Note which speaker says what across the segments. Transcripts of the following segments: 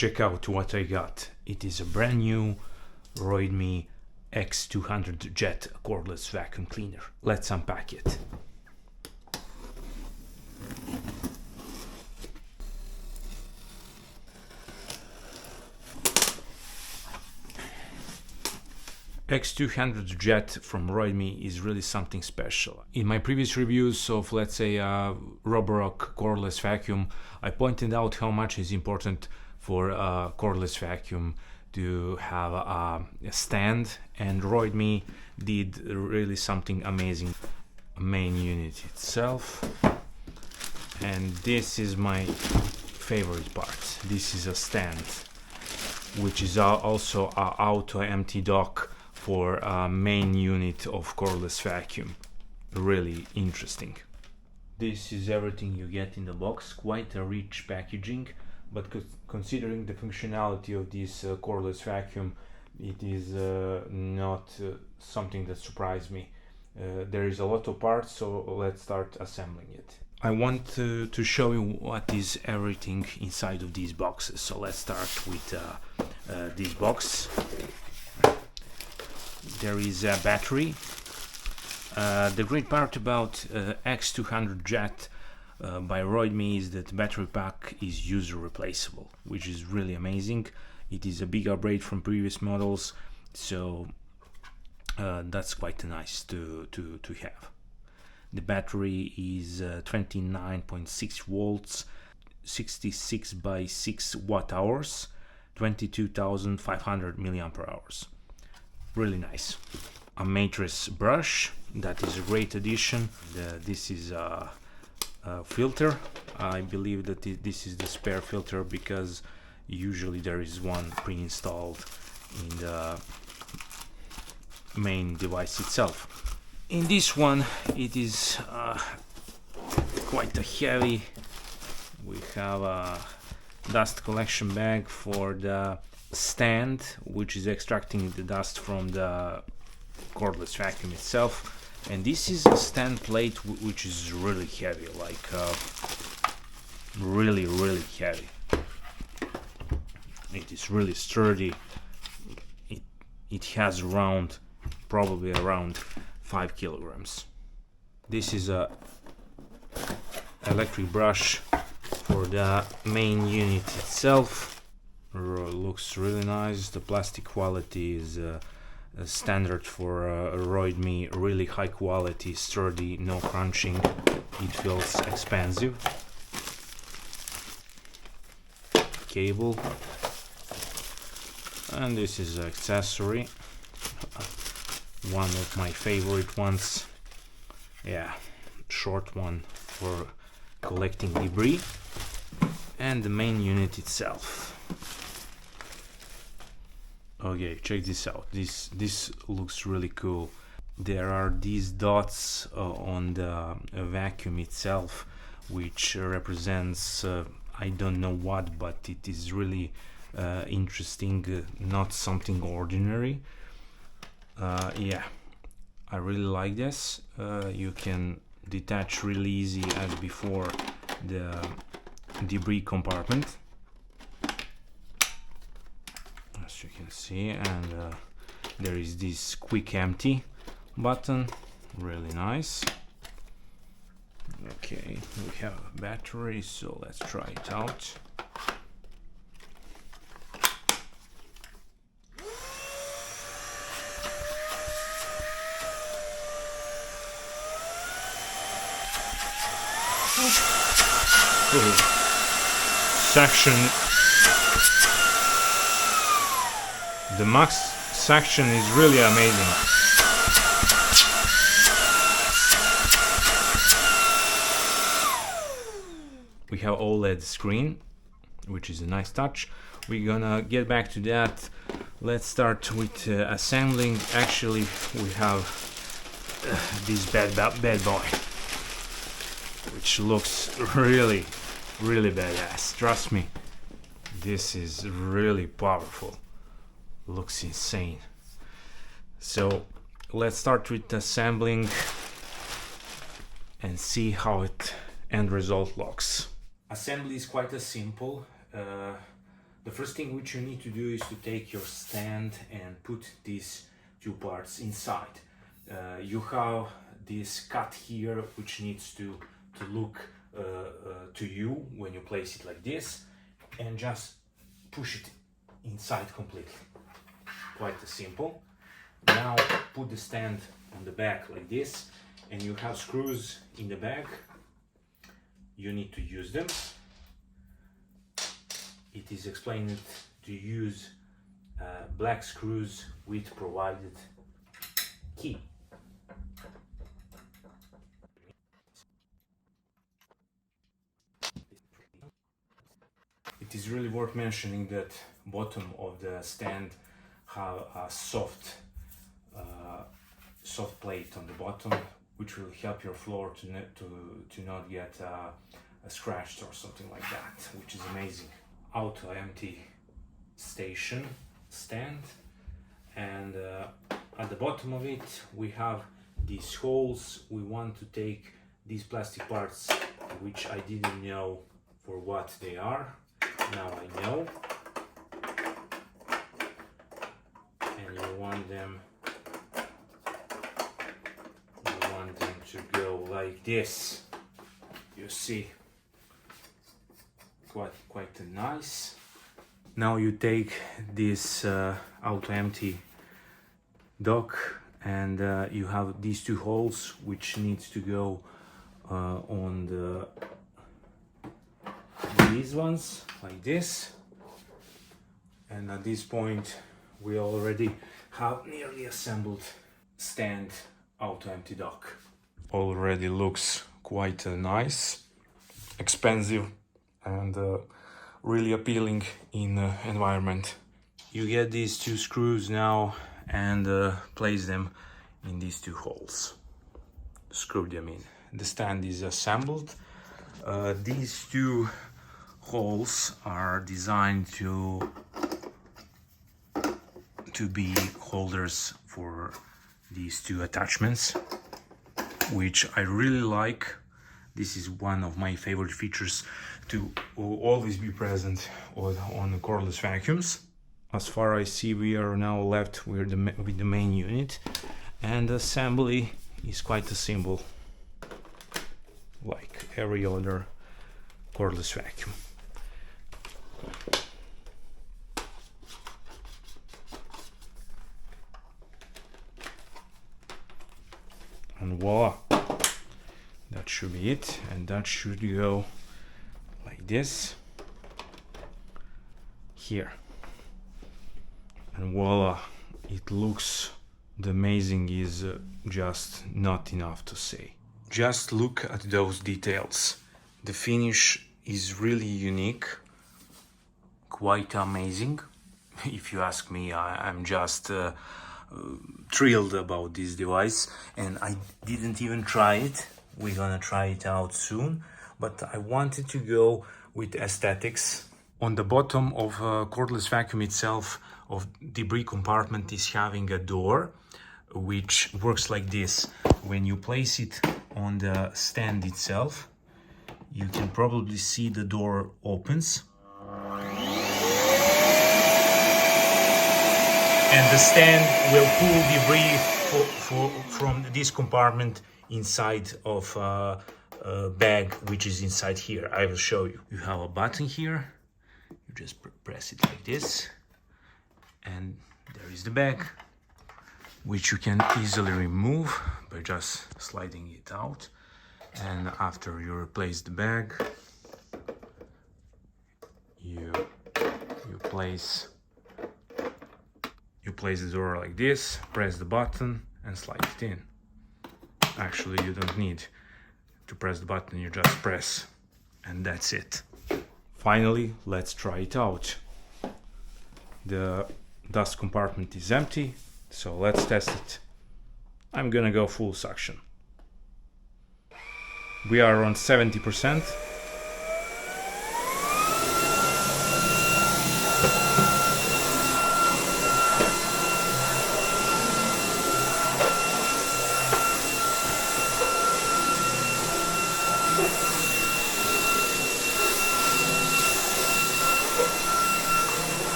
Speaker 1: Check out what I got. It is a brand new ROIDMI X200 jet cordless vacuum cleaner. Let's unpack it. X200 jet from ROIDMI is really something special. In my previous reviews of, let's say, Roborock cordless vacuum, I pointed out how much is important for a cordless vacuum to have a stand, and ROIDMI did really something amazing. A main unit itself, and this is my favorite part. This is a stand, which is also an auto empty dock for a main unit of cordless vacuum. Really interesting. This is everything you get in the box. Quite a rich packaging, but considering the functionality of this cordless vacuum, it is not something that surprised me. There is a lot of parts, so let's start assembling it. I want to show you what is everything inside of these boxes. So let's start with this box. There is a battery. The great part about X200 Jet by ROIDMI is that the battery pack is user replaceable, which is really amazing. It is a big upgrade from previous models, so that's quite nice to have. The battery is 29.6 volts, 66 by 6 watt hours, 22,500 milliampere hours. Really nice. A matrix brush, that is a great addition. This is a filter. I believe that this is the spare filter, because usually there is one pre-installed in the main device itself. In this one it is quite a heavy. We have a dust collection bag for the stand, which is extracting the dust from the cordless vacuum itself, and this is a stand plate which is really heavy, like really heavy. It is really sturdy. It has probably around 5 kilograms. This is a electric brush for the main unit itself. Looks really nice. The plastic quality is standard for ROIDMI, really high quality, sturdy, no crunching. It feels expensive. Cable, and this is an accessory, one of my favorite ones. Yeah, short one for collecting debris, and the main unit itself. Okay, check this out. This looks really cool. There are these dots on the vacuum itself, which represents I don't know what, but it is really interesting, not something ordinary. Yeah, I really like this. You can detach really easy as before the debris compartment, as you can see, and there is this quick empty button, really nice. Okay, we have a battery, so let's try it out. Section, the max section is really amazing. We have OLED screen, which is a nice touch. We're gonna get back to that. Let's start with assembling. Actually, we have this bad boy, which looks really badass. Trust me, this is really powerful. Looks insane. So let's start with assembling and see how it end result looks. Assembly is quite simple. The first thing which you need to do is to take your stand and put these two parts inside. You have this cut here which needs to look to you when you place it like this, and just push it inside completely. Quite simple. Now put the stand on the back like this, and you have screws in the back. You need to use them. It is explained to use black screws with provided key. It is really worth mentioning that bottom of the stand have a soft plate on the bottom, which will help your floor to not get scratched or something like that, which is amazing. Auto empty station stand, and at the bottom of it we have these holes. We want to take these plastic parts, which I didn't know for what they are. Now I know. And you want them to go like this. You see, quite nice. Now you take this auto empty dock, and you have these two holes which needs to go on these ones like this, and at this point we already have nearly assembled stand auto empty dock. Already looks quite nice, expensive, and really appealing in environment. You get these two screws now and place them in these two holes. Screw them in. The stand is assembled. These two holes are designed to be holders for these two attachments, which I really like. This is one of my favorite features to always be present on the cordless vacuums. As far as I see, we are now left with the main unit, and the assembly is quite simple, like every other cordless vacuum. And voila, that should be it, and that should go like this here, and voila, it looks amazing. Is just not enough to say. Just look at those details. The finish is really unique, quite amazing. If you ask me, I'm just thrilled about this device, and I didn't even try it. We're gonna try it out soon, but I wanted to go with aesthetics. On the bottom of a cordless vacuum itself, of debris compartment, is having a door which works like this. When you place it on the stand itself, you can probably see the door opens, and the stand will pull debris from this compartment inside of a bag which is inside here. I will show you. You have a button here. You just press it like this, and there is the bag, which you can easily remove by just sliding it out. And after you replace the bag, you place the door like this, press the button and slide it in. Actually, you don't need to press the button, you just press, and that's it. Finally, let's try it out. The dust compartment is empty, so let's test it. I'm gonna go full suction. We are on 70%.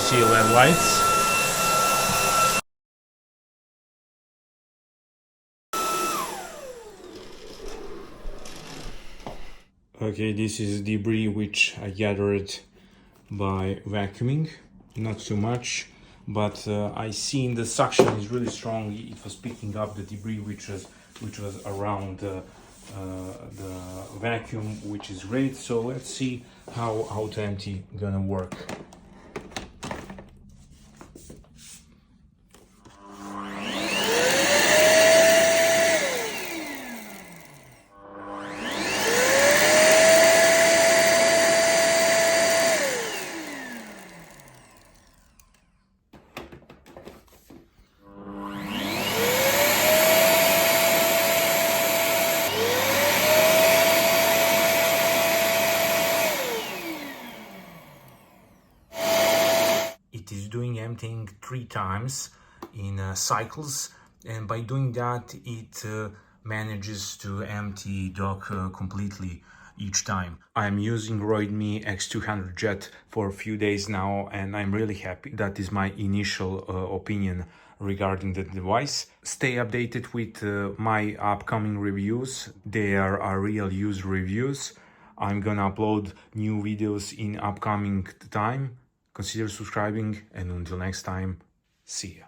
Speaker 1: see LED lights. Okay, this is debris which I gathered by vacuuming. Not too much, but I seen the suction is really strong. It was picking up the debris which was around the vacuum, which is great. So let's see how auto empty gonna work. It is doing emptying 3 times in cycles, and by doing that it manages to empty dock completely each time. I'm using ROIDMI X200 jet for a few days now, and I'm really happy. That is my initial opinion regarding the device. Stay updated with my upcoming reviews. They are real use reviews. I'm gonna upload new videos in upcoming time. Consider subscribing, and until next time, see ya.